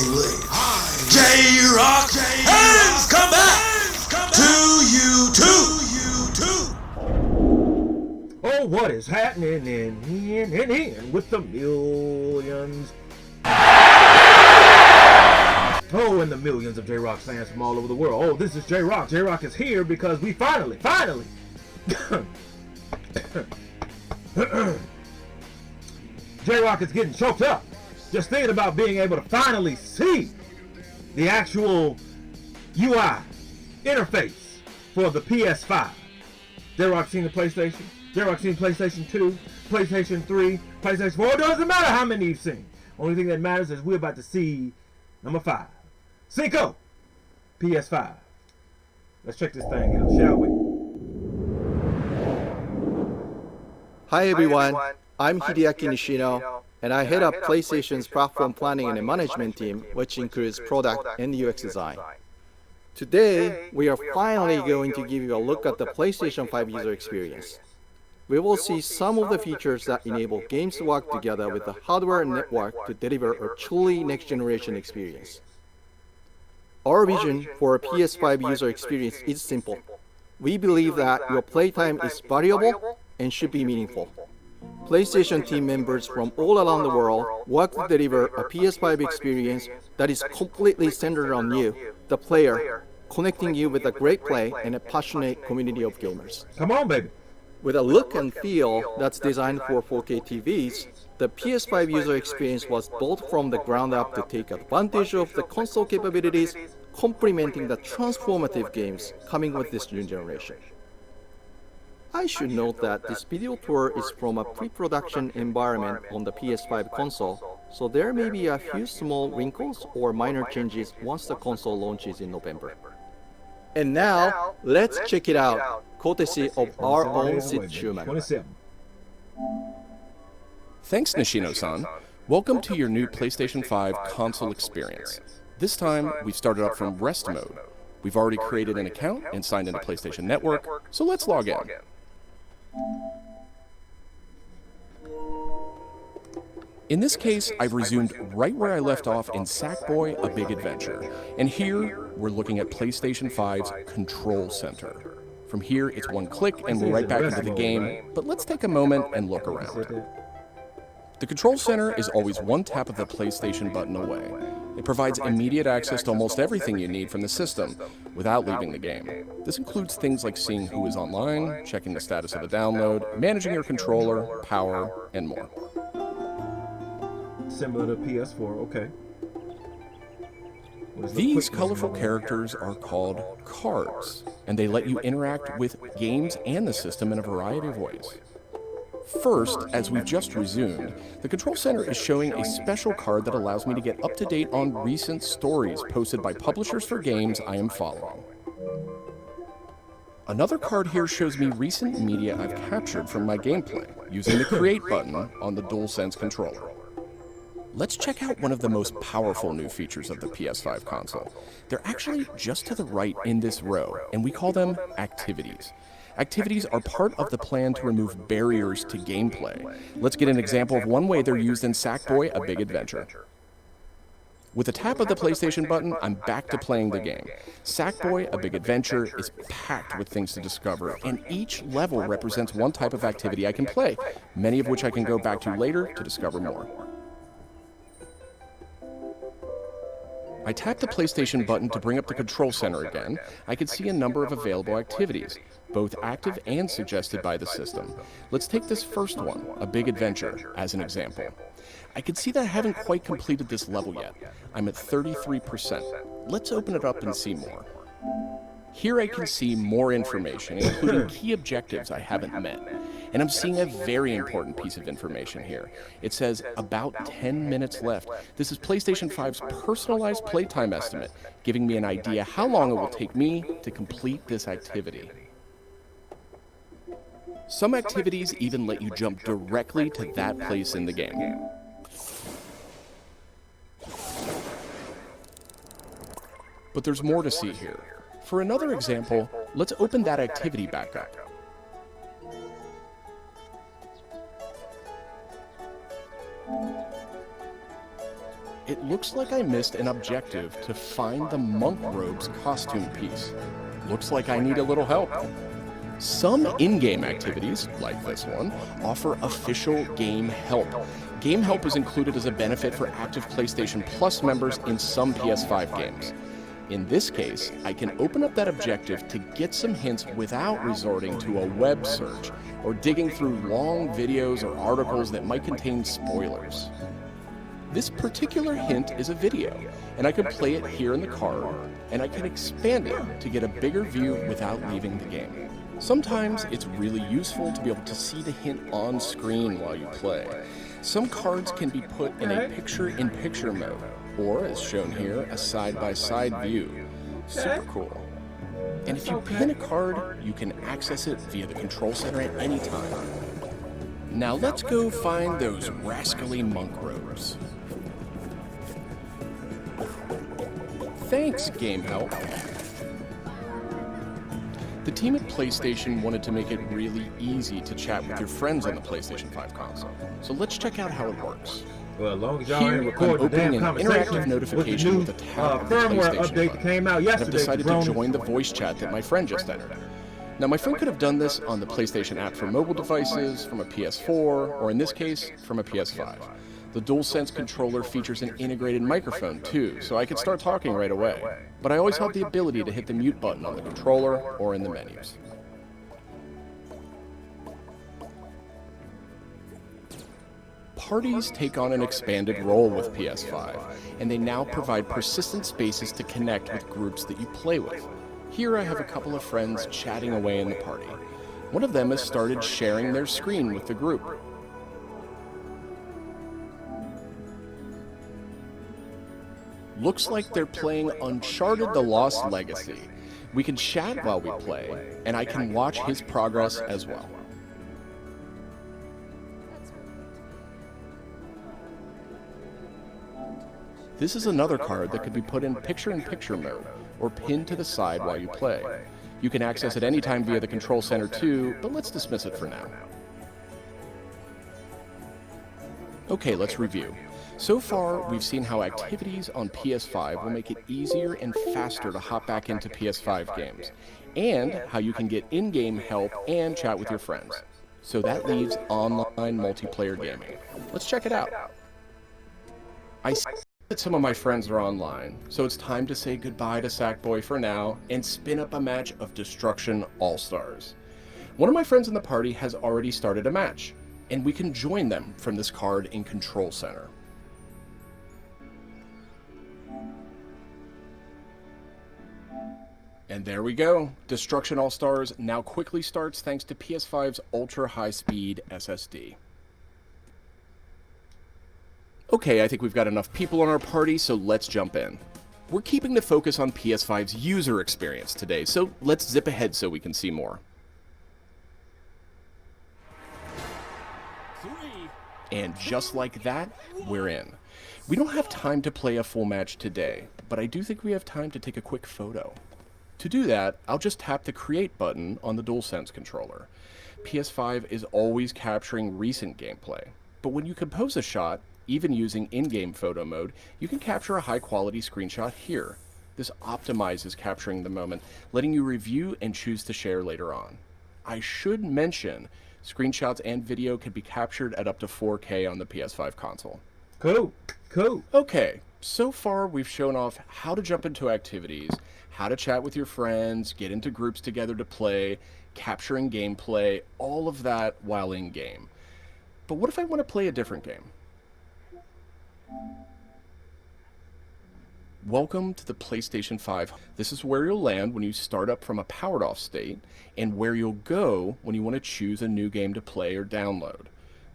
J-Rocc has come back to YouTube. Oh, what is happening in with the millions? Oh, and the millions of J-Rocc fans from all over the world. Oh, this is J-Rocc. J-Rocc is here because we finally J-Rocc is getting choked up. Just thinking about being able to finally see the actual UI interface for the PS5. J-Rocc seen the PlayStation. J-Rocc seen PlayStation 2, PlayStation 3, PlayStation 4. It doesn't matter how many you've seen. Only thing that matters is we're about to see number 5. Cinco! PS5. Let's check this thing out, shall we? Hi everyone, I'm Hideaki Nishino, and I head up PlayStation's platform planning and management team, which includes product and UX design. Today, we are finally going to give you a look at the PlayStation 5 user experience. We will see some of the features that enable games to work together with the hardware and network to deliver a truly next-generation experience. Our vision for a PS5 user experience is simple. We believe that your playtime is valuable and should be meaningful. PlayStation team members from all around the world work to deliver a PS5 experience that is completely centered on you, the player, connecting you with a great play and a passionate community of gamers. Come on, baby. With a look and feel that's designed for 4K TVs, the PS5 user experience was built from the ground up to take advantage of the console capabilities, complementing the transformative games coming with this new generation. I should note that this video tour is from a pre-production environment on the PS5 console, so there may be a few small wrinkles or minor changes once the console launches in November. And now, let's check it out, courtesy of our own Sid Schumann. Thanks, Nishino-san. Welcome to your new PlayStation 5 console experience. This time, we've started up from rest mode. We've already created an account and signed into PlayStation Network, so let's log in. In this case, I've resumed right where I left off in Sackboy: A Big Adventure. And here, we're looking at PlayStation 5's Control Center. From here, it's one click and we're right back into the game, but let's take a moment and look around. The Control Center is always one tap of the PlayStation button away. It provides immediate access to almost everything you need from the system without leaving the game. This includes things like seeing who is online, checking the status of a download, managing your controller, power, and more. Similar to PS4, okay. These colorful characters are called cards, and they let you interact with games and the system in a variety of ways. First, as we've just resumed, the Control Center is showing a special card that allows me to get up to date on recent stories posted by publishers for games I am following. Another card here shows me recent media I've captured from my gameplay using the Create button on the DualSense controller. Let's check out one of the most powerful new features of the PS5 console. They're actually just to the right in this row, and we call them activities. Activities are part of the plan to remove barriers to gameplay. Let's get an example of one way they're used in Sackboy: A Big Adventure. With a tap of the PlayStation button, I'm back to playing the game. Sackboy: A Big Adventure is packed with things to discover, and each level represents one type of activity I can play, many of which I can go back to later to discover more. I tap the PlayStation button to bring up the Control Center again. I can see a number of available activities, both active and suggested by the system. Let's take this first one, A Big Adventure, as an example. I can see that I haven't quite completed this level yet. I'm at 33%. Let's open it up and see more. Here I can see more information, including key objectives I haven't met. And I'm seeing a very important piece of information here. It says about 10 minutes left. This is PlayStation 5's personalized playtime estimate, giving me an idea how long it will take me to complete this activity. Some activities even let you jump directly to that place in the game. But there's more to see here. For another example, let's open that activity back up. it looks like I missed an objective to find the monk robe's costume piece. Looks like I need a little help. Some in-game activities, like this one, offer official game help. Game help is included as a benefit for active PlayStation Plus members in some PS5 games. In this case, I can open up that objective to get some hints without resorting to a web search or digging through long videos or articles that might contain spoilers. This particular hint is a video, and I could play it here in the card, and I can expand it to get a bigger view without leaving the game. Sometimes it's really useful to be able to see the hint on screen while you play. Some cards can be put in a picture-in-picture mode, or, as shown here, a side-by-side view. Super cool. And if you pin a card, you can access it via the control center at any time. Now let's go find those rascally monk robes. Thanks, Game Help. The team at PlayStation wanted to make it really easy to chat with your friends on the PlayStation 5 console. So let's check out how it works. Well, as long as y'all Here, ain't recording I'm the damn opening an conversation interactive notification with with the a new tab of the firmware PlayStation update that button. came out yesterday. I've decided to Drone- join the voice chat that my friend just entered. Now, my friend could have done this on the PlayStation app for mobile devices, from a PS4, or in this case, from a PS5. The DualSense controller features an integrated microphone too, so I could start talking right away. But I always have the ability to hit the mute button on the controller or in the menus. Parties take on an expanded role with PS5, and they now provide persistent spaces to connect with groups that you play with. Here I have a couple of friends chatting away in the party. One of them has started sharing their screen with the group. Looks like they're playing Uncharted: The Lost Legacy. We can chat while we play, and I can watch his progress as well. This is another card that could be put in picture-in-picture mode, or pinned to the side while you play. You can access it anytime via the control center too, but let's dismiss it for now. Okay, let's review. So far, we've seen how activities on PS5 will make it easier and faster to hop back into PS5 games, and how you can get in-game help and chat with your friends. So that leaves online multiplayer gaming. Let's check it out. I see that some of my friends are online, so it's time to say goodbye to Sackboy for now and spin up a match of Destruction All-Stars. One of my friends in the party has already started a match, and we can join them from this card in Control Center. And there we go. Destruction All-Stars now quickly starts thanks to PS5's ultra-high-speed SSD. Okay, I think we've got enough people in our party, so let's jump in. We're keeping the focus on PS5's user experience today, so let's zip ahead so we can see more. And just like that, we're in. We don't have time to play a full match today, but I do think we have time to take a quick photo. To do that, I'll just tap the Create button on the DualSense controller. PS5 is always capturing recent gameplay, but when you compose a shot, even using in-game photo mode, you can capture a high-quality screenshot here. This optimizes capturing the moment, letting you review and choose to share later on. I should mention, screenshots and video can be captured at up to 4K on the PS5 console. Cool. Okay, so far we've shown off how to jump into activities, how to chat with your friends, get into groups together to play, capturing gameplay, all of that while in-game. But what if I want to play a different game? Welcome to the PlayStation 5. This is where you'll land when you start up from a powered off state, and where you'll go when you want to choose a new game to play or download.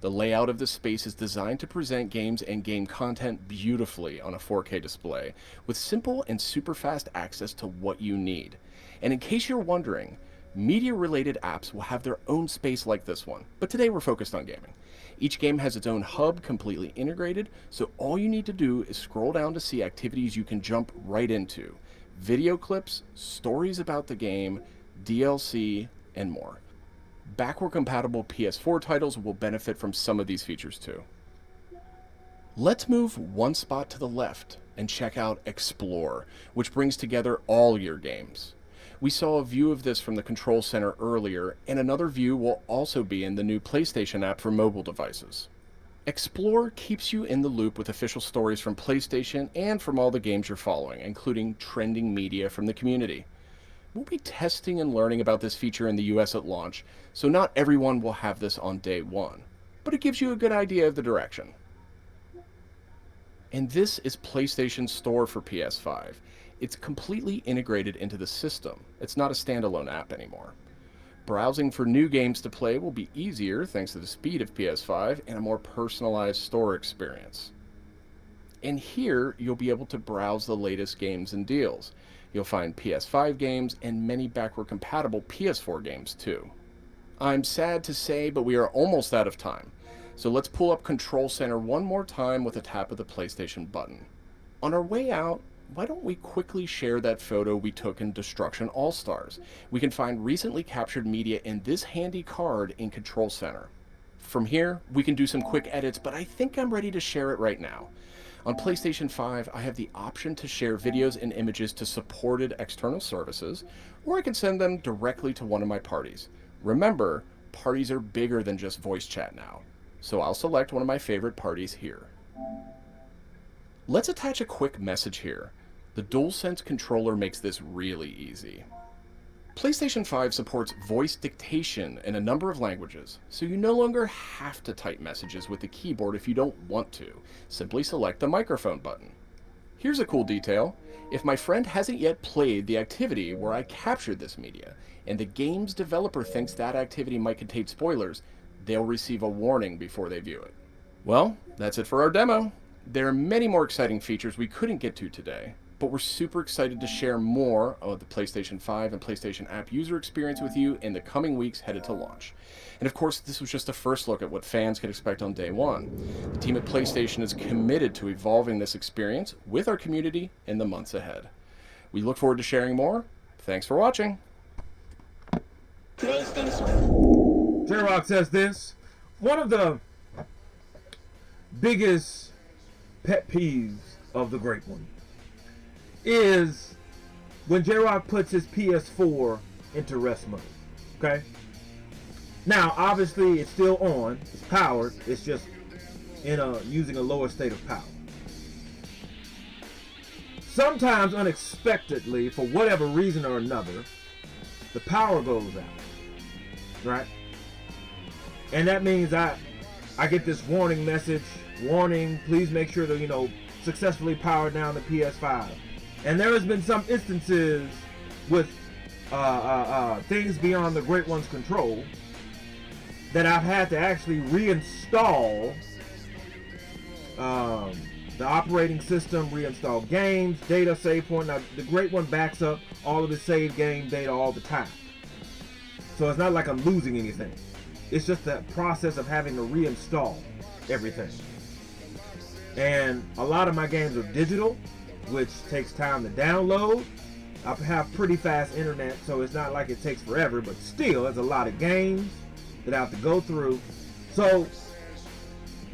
The layout of this space is designed to present games and game content beautifully on a 4K display, with simple and super fast access to what you need. And in case you're wondering, media-related apps will have their own space like this one, but today we're focused on gaming. Each game has its own hub completely integrated, so all you need to do is scroll down to see activities you can jump right into. Video clips, stories about the game, DLC, and more. Backward compatible PS4 titles will benefit from some of these features too. Let's move one spot to the left and check out Explore, which brings together all your games. We saw a view of this from the Control Center earlier, and another view will also be in the new PlayStation app for mobile devices. Explore keeps you in the loop with official stories from PlayStation and from all the games you're following, including trending media from the community. We'll be testing and learning about this feature in the US at launch, so not everyone will have this on day one, but it gives you a good idea of the direction. And this is PlayStation Store for PS5. It's completely integrated into the system. It's not a standalone app anymore. Browsing for new games to play will be easier thanks to the speed of PS5 and a more personalized store experience. And here, you'll be able to browse the latest games and deals. You'll find PS5 games and many backward-compatible PS4 games too. I'm sad to say, but we are almost out of time. So let's pull up Control Center one more time with a tap of the PlayStation button. On our way out, why don't we quickly share that photo we took in Destruction All-Stars? We can find recently captured media in this handy card in Control Center. From here, we can do some quick edits, but I think I'm ready to share it right now. On PlayStation 5, I have the option to share videos and images to supported external services, or I can send them directly to one of my parties. Remember, parties are bigger than just voice chat now, so I'll select one of my favorite parties here. Let's attach a quick message here. The DualSense controller makes this really easy. PlayStation 5 supports voice dictation in a number of languages, so you no longer have to type messages with the keyboard if you don't want to. Simply select the microphone button. Here's a cool detail. If my friend hasn't yet played the activity where I captured this media, and the game's developer thinks that activity might contain spoilers, they'll receive a warning before they view it. Well, that's it for our demo. There are many more exciting features we couldn't get to today, but we're super excited to share more of the PlayStation 5 and PlayStation app user experience with you in the coming weeks headed to launch. And of course, this was just a first look at what fans can expect on day one. The team at PlayStation is committed to evolving this experience with our community in the months ahead. We look forward to sharing more. Thanks for watching. J-Rocc says this: one of the biggest pet peeves of the Great One is when J-Rocc puts his PS4 into rest mode. Okay? Now, obviously, it's still on. It's powered. It's just using a lower state of power. Sometimes, unexpectedly, for whatever reason or another, the power goes out. Right? And that means I get this warning message. Warning, please make sure to, successfully power down the PS5. And there has been some instances with things beyond the Great One's control that I've had to actually reinstall the operating system, reinstall games, data, save point. Now, the Great One backs up all of the save game data all the time. So it's not like I'm losing anything. It's just the process of having to reinstall everything. And a lot of my games are digital, which takes time to download. I have pretty fast internet, so it's not like it takes forever, but still, there's a lot of games that I have to go through. So,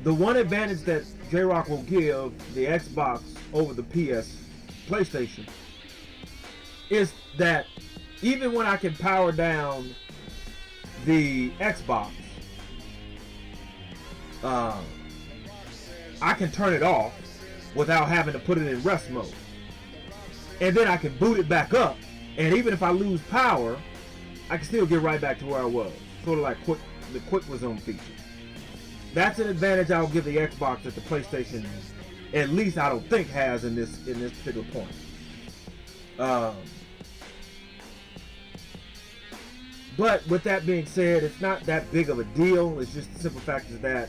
the one advantage that J-Rocc will give the Xbox over the PlayStation is that even when I can power down the Xbox, I can turn it off without having to put it in rest mode. And then I can boot it back up, and even if I lose power, I can still get right back to where I was. Sort of like the quick resume feature. That's an advantage I'll give the Xbox that the PlayStation, at least I don't think, has in this particular point. But with that being said, it's not that big of a deal. It's just the simple fact is that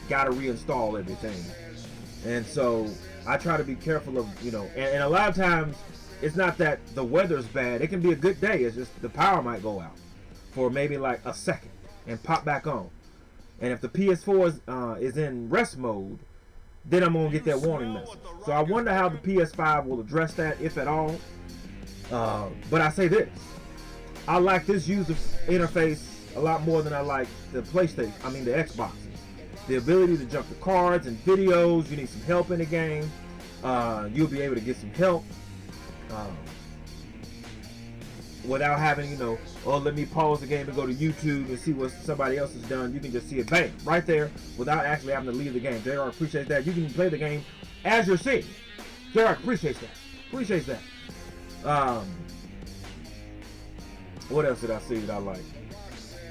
gotta reinstall everything. And so I try to be careful of, and a lot of times it's not that the weather's bad. It can be a good day. It's just the power might go out for maybe like a second and pop back on. And if the PS4 is in rest mode, then I'm going to get that warning message. So I wonder how the PS5 will address that, if at all. But I say this. I like this user interface a lot more than I like the PlayStation, the Xboxes. the ability to jump to cards and videos. You need some help in the game, you'll be able to get some help without having, you know, oh, let me pause the game and go to YouTube and see what somebody else has done. You can just see it, bam, right there, without actually having to leave the game. J-Rocc appreciates that. You can play the game as you're seeing. J-Rocc appreciates that. Appreciates that. What else did I see that I like?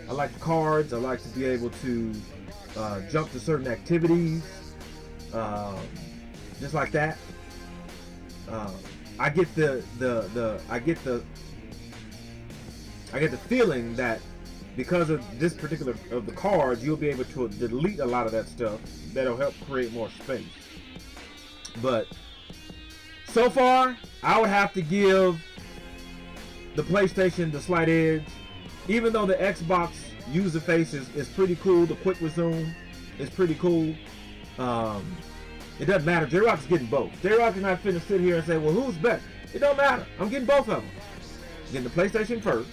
I like the cards. I like to be able to jump to certain activities, just like that. I get the feeling that because of this particular of the cards, you'll be able to delete a lot of that stuff. That'll help create more space. But so far, I would have to give the PlayStation the slight edge. Even though the Xbox user face is pretty cool, the quick resume is pretty cool. It doesn't matter. J-Rocc's getting both. J-Rocc is not finna sit here and say, well, who's better? It don't matter. I'm getting both of them. Getting the PlayStation first.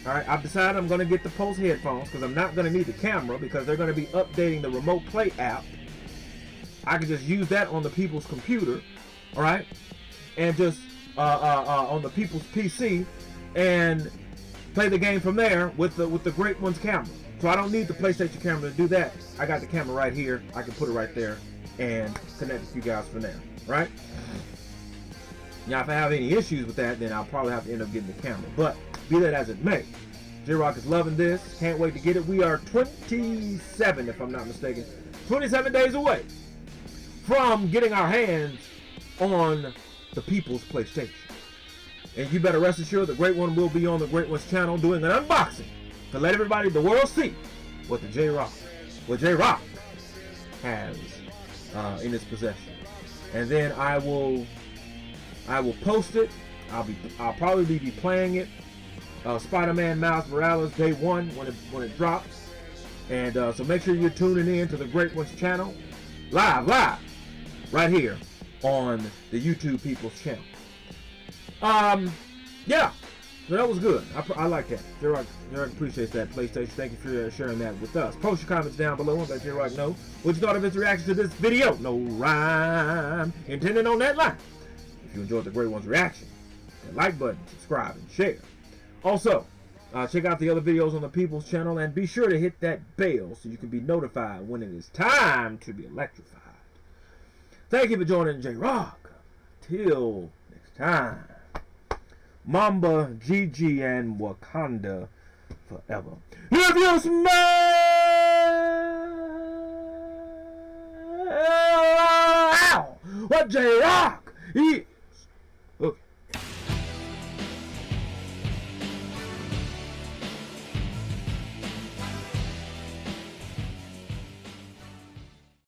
Alright, I've decided I'm going to get the Pulse headphones because I'm not going to need the camera because they're going to be updating the Remote Play app. I can just use that on the people's computer, alright, and just on the people's PC and play the game from there with the Great One's camera. So I don't need the PlayStation camera to do that. I got the camera right here. I can put it right there and connect with you guys from there, right? Now, if I have any issues with that, then I'll probably have to end up getting the camera. But be that as it may, J-Rocc is loving this. Can't wait to get it. We are 27, if I'm not mistaken, 27 days away from getting our hands on the people's PlayStation. And you better rest assured the Great One will be on the Great One's channel doing an unboxing to let everybody, the world, see what J-Rocc has in his possession. And then I will post it. I'll probably be playing it. Spider-Man Miles Morales Day 1 when it drops. And so make sure you're tuning in to the Great One's channel live right here on the YouTube People's channel. Yeah, so that was good. I like that. J-Rocc appreciates that. PlayStation, thank you for sharing that with us. Post your comments down below and let J-Rocc know what you thought of his reaction to this video. No rhyme intended on that line. If you enjoyed the Great One's reaction, hit the like button, subscribe, and share. Also, check out the other videos on the People's channel and be sure to hit that bell so you can be notified when it is time to be electrified. Thank you for joining J-Rocc. Till next time. Mamba, Gigi, and Wakanda forever. If you smell what J-Rocc is. Okay.